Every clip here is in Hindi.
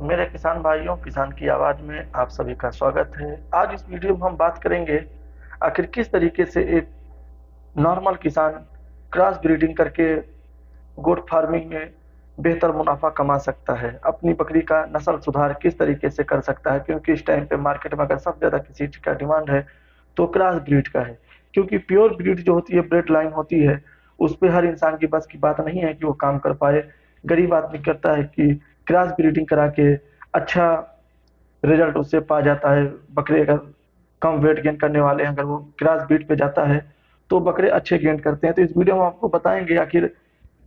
मेरे किसान भाइयों, किसान की आवाज में आप सभी का स्वागत है। आज इस वीडियो में हम बात करेंगे आखिर किस तरीके से एक नॉर्मल किसान क्रॉस ब्रीडिंग करके गोट फार्मिंग में बेहतर मुनाफा कमा सकता है, अपनी बकरी का नस्ल सुधार किस तरीके से कर सकता है। क्योंकि इस टाइम पे मार्केट में अगर सबसे ज्यादा किसी चीज का डिमांड है तो क्रॉस ब्रीड का है। क्योंकि प्योर ब्रीड जो होती है, ब्रेड लाइन होती है, उस पे हर इंसान की बस की बात नहीं है कि वो काम कर पाए। गरीब आदमी करता है कि क्रॉस ब्रीडिंग करा के अच्छा रिजल्ट उससे पा जाता है। बकरे अगर कम वेट गेन करने वाले हैं, अगर वो क्रॉस ब्रीड पे जाता है तो बकरे अच्छे गेन करते हैं। तो इस वीडियो में आपको बताएंगे आखिर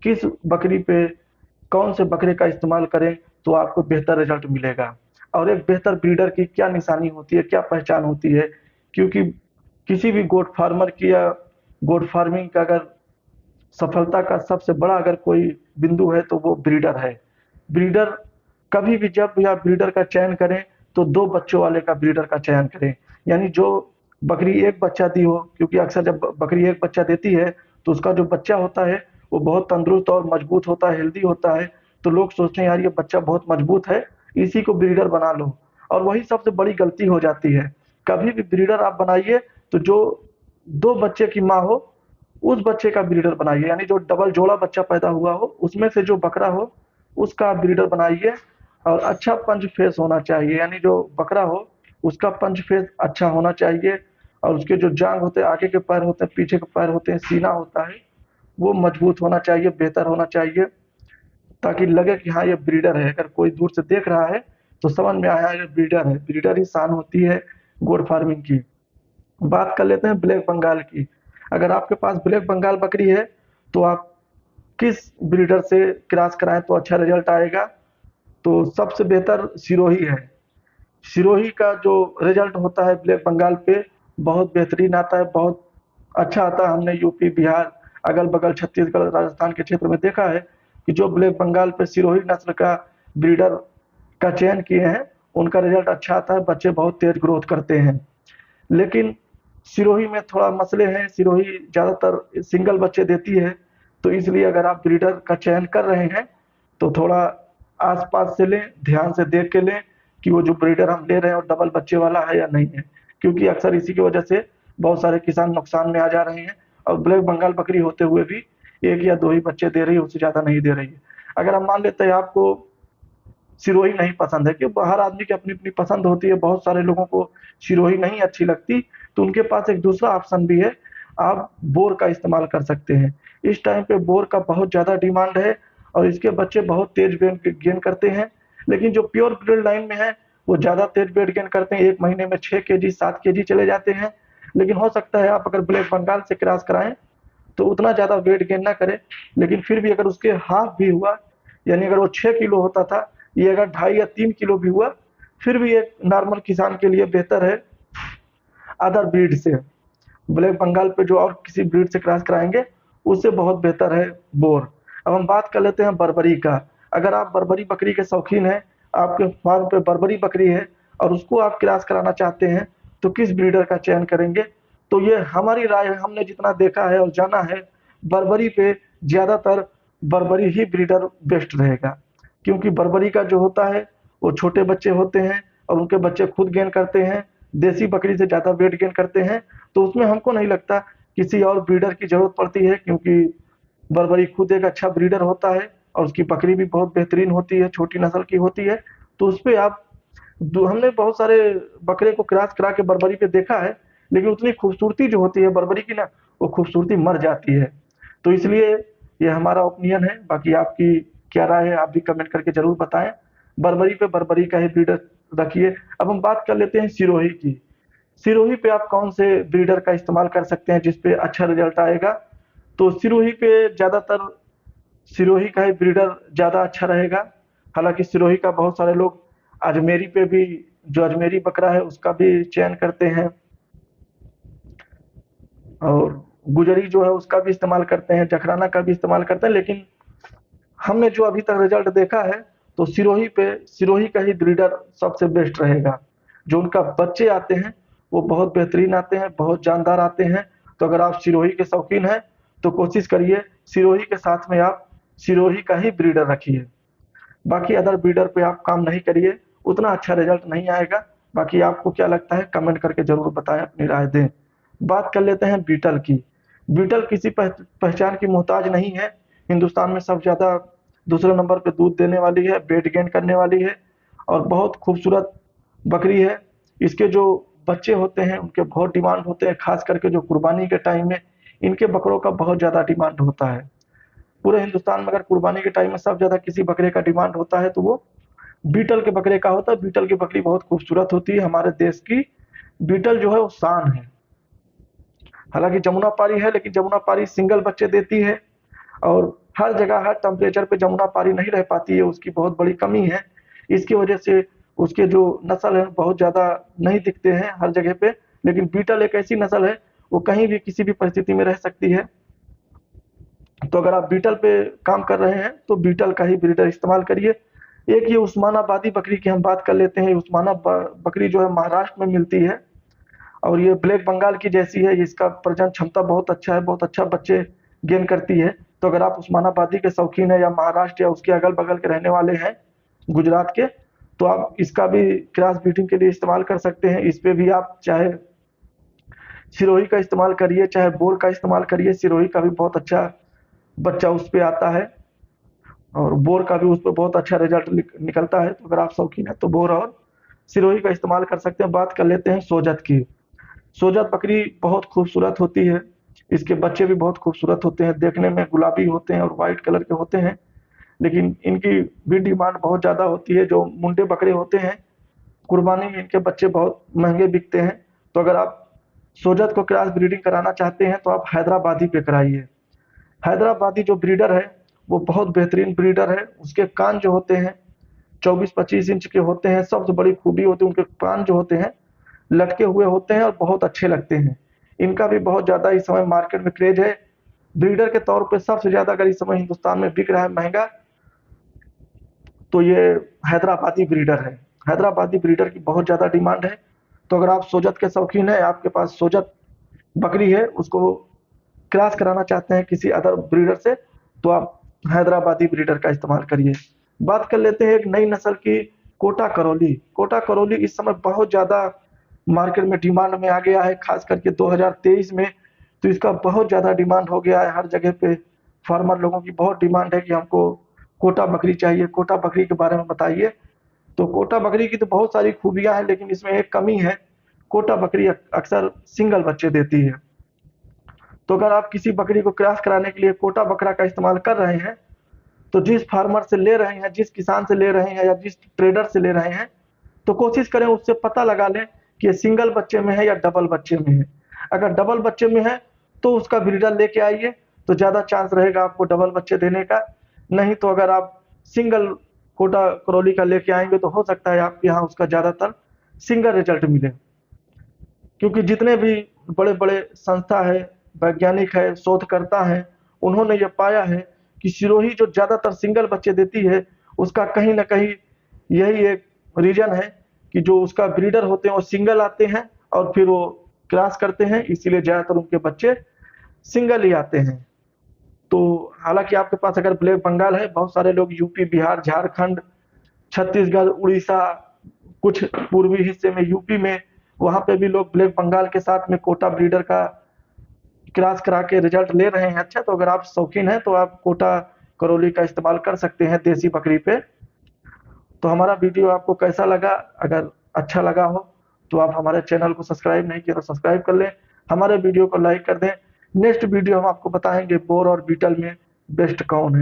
किस बकरी पे कौन से बकरे का इस्तेमाल करें तो आपको बेहतर रिजल्ट मिलेगा, और एक बेहतर ब्रीडर की क्या निशानी होती है, क्या पहचान होती है। क्योंकि किसी भी गोट फार्मर की या गोट फार्मिंग का अगर सफलता का सबसे बड़ा अगर कोई बिंदु है तो वो ब्रीडर है। ब्रीडर कभी भी जब या ब्रीडर का चयन करें तो दो बच्चों वाले का ब्रीडर का चयन करें। यानी जो बकरी एक बच्चा दी हो, क्योंकि अक्सर जब बकरी एक बच्चा देती है तो उसका जो बच्चा होता है वो बहुत तंदुरुस्त और मजबूत होता है, हेल्दी होता है। तो लोग सोचते हैं यार ये बच्चा बहुत मजबूत है, इसी को ब्रीडर बना लो। और वही सबसे बड़ी गलती हो जाती है। कभी भी ब्रीडर आप बनाइए तो जो दो बच्चे की माँ हो उस बच्चे का ब्रीडर बनाइए। यानी जो डबल जोड़ा बच्चा पैदा हुआ हो उसमें से जो बकरा हो उसका ब्रीडर बनाइए। और अच्छा पंच फेस होना चाहिए, यानी जो बकरा हो उसका पंच फेस अच्छा होना चाहिए। और उसके जो जांग होते हैं, आगे के पैर होते हैं, पीछे के पैर होते हैं, सीना होता है, वो मजबूत होना चाहिए, बेहतर होना चाहिए, ताकि लगे कि हाँ ये ब्रीडर है। अगर कोई दूर से देख रहा है तो समझ में आया ये ब्रीडर है। ब्रीडर ही शान होती है गोड फार्मिंग की। बात कर लेते हैं ब्लैक बंगाल की। अगर आपके पास ब्लैक बंगाल बकरी है तो आप किस ब्रीडर से क्रॉस कराएं तो अच्छा रिजल्ट आएगा। तो सबसे बेहतर सिरोही है। सिरोही का जो रिजल्ट होता है ब्लैक बंगाल पे बहुत बेहतरीन आता है, बहुत अच्छा आता है। हमने यूपी, बिहार, अगल बगल छत्तीसगढ़, राजस्थान के क्षेत्र में देखा है कि जो ब्लैक बंगाल पे सिरोही नस्ल का ब्रीडर का चयन किए हैं उनका रिजल्ट अच्छा आता है, बच्चे बहुत तेज ग्रोथ करते हैं। लेकिन सिरोही में थोड़ा मसले हैं, सिरोही ज़्यादातर सिंगल बच्चे देती है। तो इसलिए अगर आप ब्रीडर का चयन कर रहे हैं तो थोड़ा आसपास से लें, ध्यान से देख के लें कि वो जो ब्रीडर हम ले रहे हैं वो डबल बच्चे वाला है या नहीं है। क्योंकि अक्सर इसी की वजह से बहुत सारे किसान नुकसान में आ जा रहे हैं। और ब्लैक बंगाल बकरी होते हुए भी एक या दो ही बच्चे दे रही है, उससे ज़्यादा नहीं दे रही है। अगर हम मान लेते हैं आपको सिरोही नहीं पसंद है, कि हर आदमी की अपनी अपनी पसंद होती है, बहुत सारे लोगों को सिरोही नहीं अच्छी लगती, तो उनके पास एक दूसरा ऑप्शन भी है। आप बोर का इस्तेमाल कर सकते हैं। इस टाइम पे बोर का बहुत ज़्यादा डिमांड है और इसके बच्चे बहुत तेज वेट गेन करते हैं। लेकिन जो प्योर ब्रीड लाइन में है वो ज़्यादा तेज वेट गेन करते हैं, एक महीने में 6 kg 7 kg चले जाते हैं। लेकिन हो सकता है आप अगर ब्लैक बंगाल से क्रॉस कराएं तो उतना ज़्यादा वेट गेन ना करे। लेकिन फिर भी अगर उसके हाफ भी हुआ, यानी अगर वो 6 किलो होता था, ये अगर 2.5 या 3 किलो भी हुआ, फिर भी एक नॉर्मल किसान के लिए बेहतर है अदर ब्रीड से। ब्लैक बंगाल पे जो और किसी ब्रीड से क्रॉस कराएंगे उससे बहुत बेहतर है बोर। अब हम बात कर लेते हैं बर्बरी का। अगर आप बर्बरी बकरी के शौकीन हैं, आपके फार्म पे बर्बरी बकरी है और उसको आप क्रॉस कराना चाहते हैं तो किस ब्रीडर का चयन करेंगे। तो ये हमारी राय है, हमने जितना देखा है और जाना है, बर्बरी पे ज़्यादातर बर्बरी ही ब्रीडर बेस्ट रहेगा। क्योंकि बर्बरी का जो होता है वो छोटे बच्चे होते हैं और उनके बच्चे खुद गेन करते हैं, देसी बकरी से ज़्यादा वेट गेन करते हैं। तो उसमें हमको नहीं लगता किसी और ब्रीडर की जरूरत पड़ती है, क्योंकि बर्बरी खुद एक अच्छा ब्रीडर होता है और उसकी बकरी भी बहुत बेहतरीन होती है, छोटी नस्ल की होती है। तो उस पे आप हमने बहुत सारे बकरे को क्रॉस करा के बर्बरी पे देखा है, लेकिन उतनी खूबसूरती जो होती है बर्बरी की ना, वो खूबसूरती मर जाती है। तो इसलिए ये हमारा ओपिनियन है। बाकी आपकी क्या राय है आप भी कमेंट करके जरूर बताएं। बर्बरी पे बर्बरी का ही ब्रीडर रखिए। अब हम बात कर लेते हैं सिरोही की। सिरोही पे आप कौन से ब्रीडर का इस्तेमाल कर सकते हैं जिसपे अच्छा रिजल्ट आएगा। तो सिरोही पे ज़्यादातर सिरोही का ही ब्रीडर ज़्यादा अच्छा रहेगा। हालांकि सिरोही का बहुत सारे लोग अजमेरी पे भी, जो अजमेरी बकरा है उसका भी चयन करते हैं, और गुजरी जो है उसका भी इस्तेमाल करते हैं, जखराना का भी इस्तेमाल करते हैं। लेकिन हमने जो अभी तक रिजल्ट देखा है तो सिरोही पे सिरोही का ही ब्रीडर सबसे बेस्ट रहेगा। जो उनका बच्चे आते हैं वो बहुत बेहतरीन आते हैं, बहुत जानदार आते हैं। तो अगर आप सिरोही के शौकीन हैं तो कोशिश करिए सिरोही के साथ में आप सिरोही का ही ब्रीडर रखिए। बाकी अदर ब्रीडर पे आप काम नहीं करिए, उतना अच्छा रिजल्ट नहीं आएगा। बाकी आपको क्या लगता है कमेंट करके जरूर बताएं, अपनी राय दें। बात कर लेते हैं बीटल की। बीटल किसी पहचान की मोहताज नहीं है। हिंदुस्तान में सबसे ज्यादा दूसरे नंबर पे दूध देने वाली है, वेट गेन करने वाली है और बहुत खूबसूरत बकरी है। इसके जो बच्चे होते हैं उनके बहुत डिमांड होते हैं, खास करके जो कुर्बानी के टाइम में इनके बकरों का बहुत ज्यादा डिमांड होता है। पूरे हिंदुस्तान में अगर कुर्बानी के टाइम में सबसे ज्यादा किसी बकरे का डिमांड होता है तो वो बीटल के बकरे का होता है। बीटल की बकरी बहुत खूबसूरत होती है। हमारे देश की बीटल जो है वो शान है। हालांकि जमुना पारी है, लेकिन जमुना पारी सिंगल बच्चे देती है और हर जगह हर टेम्परेचर पे जमुना पारी नहीं रह पाती है, उसकी बहुत बड़ी कमी है। इसकी वजह से उसके जो नस्ल है बहुत ज्यादा नहीं दिखते हैं हर जगह पे। लेकिन बीटल एक ऐसी नस्ल है, वो कहीं भी किसी भी परिस्थिति में रह सकती है। तो अगर आप बीटल पे काम कर रहे हैं तो बीटल का ही ब्रीडर इस्तेमाल करिए। एक ये उस्मानाबादी बकरी की हम बात कर लेते हैं। बकरी जो है महाराष्ट्र में मिलती है और ये ब्लैक बंगाल की जैसी है। इसका प्रजनन क्षमता बहुत अच्छा है, बहुत अच्छा बच्चे गेन करती है। तो अगर आप उस्मानाबादी के शौकीन है या महाराष्ट्र या उसके अगल बगल के रहने वाले हैं गुजरात के, तो आप इसका भी क्रॉस ब्रीडिंग के लिए इस्तेमाल कर सकते हैं। इस पे भी आप चाहे सिरोही का इस्तेमाल करिए, चाहे बोर का इस्तेमाल करिए। सिरोही का भी बहुत अच्छा बच्चा उस पे आता है और बोर का भी उस पर बहुत अच्छा रिजल्ट निकलता है। तो अगर आप शौकीन है तो बोर और सिरोही का इस्तेमाल कर सकते हैं। बात कर लेते हैं सोजत की। सोजत बकरी बहुत खूबसूरत होती है। इसके बच्चे भी बहुत खूबसूरत होते हैं, देखने में गुलाबी होते हैं और वाइट कलर के होते हैं। लेकिन इनकी भी डिमांड बहुत ज्यादा होती है। जो मुंडे बकरे होते हैं कुर्बानी में इनके बच्चे बहुत महंगे बिकते हैं। तो अगर आप सोजत को क्रॉस ब्रीडिंग कराना चाहते हैं तो आप हैदराबादी पे कराइए। हैदराबादी जो ब्रीडर है वो बहुत बेहतरीन ब्रीडर है। उसके कान जो होते हैं 24-25 इंच के होते हैं। सबसे बड़ी खूबी होती है उनके कान जो होते हैं लटके हुए होते हैं और बहुत अच्छे लगते हैं। इनका भी बहुत ज्यादा इस समय मार्केट में क्रेज है। ब्रीडर के तौर पे सबसे ज्यादा अगर इस समय हिंदुस्तान में बिक रहा है महंगा, तो ये हैदराबादी ब्रीडर है। हैदराबादी ब्रीडर की बहुत ज्यादा डिमांड है। तो अगर आप सोजत के शौकीन है, आपके पास सोजत बकरी है, उसको क्रॉस कराना चाहते हैं किसी अदर ब्रीडर से, तो आप हैदराबादी ब्रीडर का इस्तेमाल करिए। बात कर लेते हैं एक नई नस्ल की, कोटा करौली। कोटा करौली इस समय बहुत ज्यादा मार्केट में डिमांड में आ गया है, खास करके 2023 में। तो इसका बहुत ज्यादा डिमांड हो गया है हर जगह पे। फार्मर लोगों की बहुत डिमांड है कि हमको कोटा बकरी चाहिए, कोटा बकरी के बारे में बताइए। तो कोटा बकरी की तो बहुत सारी खूबियां हैं, लेकिन इसमें एक कमी है। कोटा बकरी अक्सर सिंगल बच्चे देती है। तो अगर आप किसी बकरी को क्रॉस कराने के लिए कोटा बकरा का इस्तेमाल कर रहे हैं, तो जिस फार्मर से ले रहे हैं, जिस किसान से ले रहे हैं या जिस ट्रेडर से ले रहे हैं, तो कोशिश करें उससे पता लगा लें कि ये सिंगल बच्चे में है या डबल बच्चे में है। अगर डबल बच्चे में है तो उसका ब्रीडर लेके आइए, तो ज्यादा चांस रहेगा आपको डबल बच्चे देने का। नहीं तो अगर आप सिंगल कोटा करौली का लेके आएंगे तो हो सकता है आपके यहाँ उसका ज्यादातर सिंगल रिजल्ट मिले। क्योंकि जितने भी बड़े बड़े संस्था है, वैज्ञानिक है, शोधकर्ता है, उन्होंने ये पाया है कि सिरोही जो ज्यादातर सिंगल बच्चे देती है, उसका कहीं ना कहीं यही एक रीजन है कि जो उसका ब्रीडर होते हैं वो सिंगल आते हैं और फिर वो क्रॉस करते हैं, इसीलिए ज्यादातर उनके बच्चे सिंगल ही आते हैं। तो हालांकि आपके पास अगर ब्लैक बंगाल है, बहुत सारे लोग यूपी, बिहार, झारखंड, छत्तीसगढ़, उड़ीसा, कुछ पूर्वी हिस्से में यूपी में, वहां पे भी लोग ब्लैक बंगाल के साथ में कोटा ब्रीडर का क्रॉस करा के रिजल्ट ले रहे हैं। अच्छा, तो अगर आप शौकीन हैं तो आप कोटा करौली का इस्तेमाल कर सकते हैं देसी बकरी पे। तो हमारा वीडियो आपको कैसा लगा? अगर अच्छा लगा हो तो आप हमारे चैनल को सब्सक्राइब नहीं किया तो सब्सक्राइब कर लें, हमारे वीडियो को लाइक कर दें। नेक्स्ट वीडियो हम आपको बताएंगे बोर और बीटल में बेस्ट कौन है।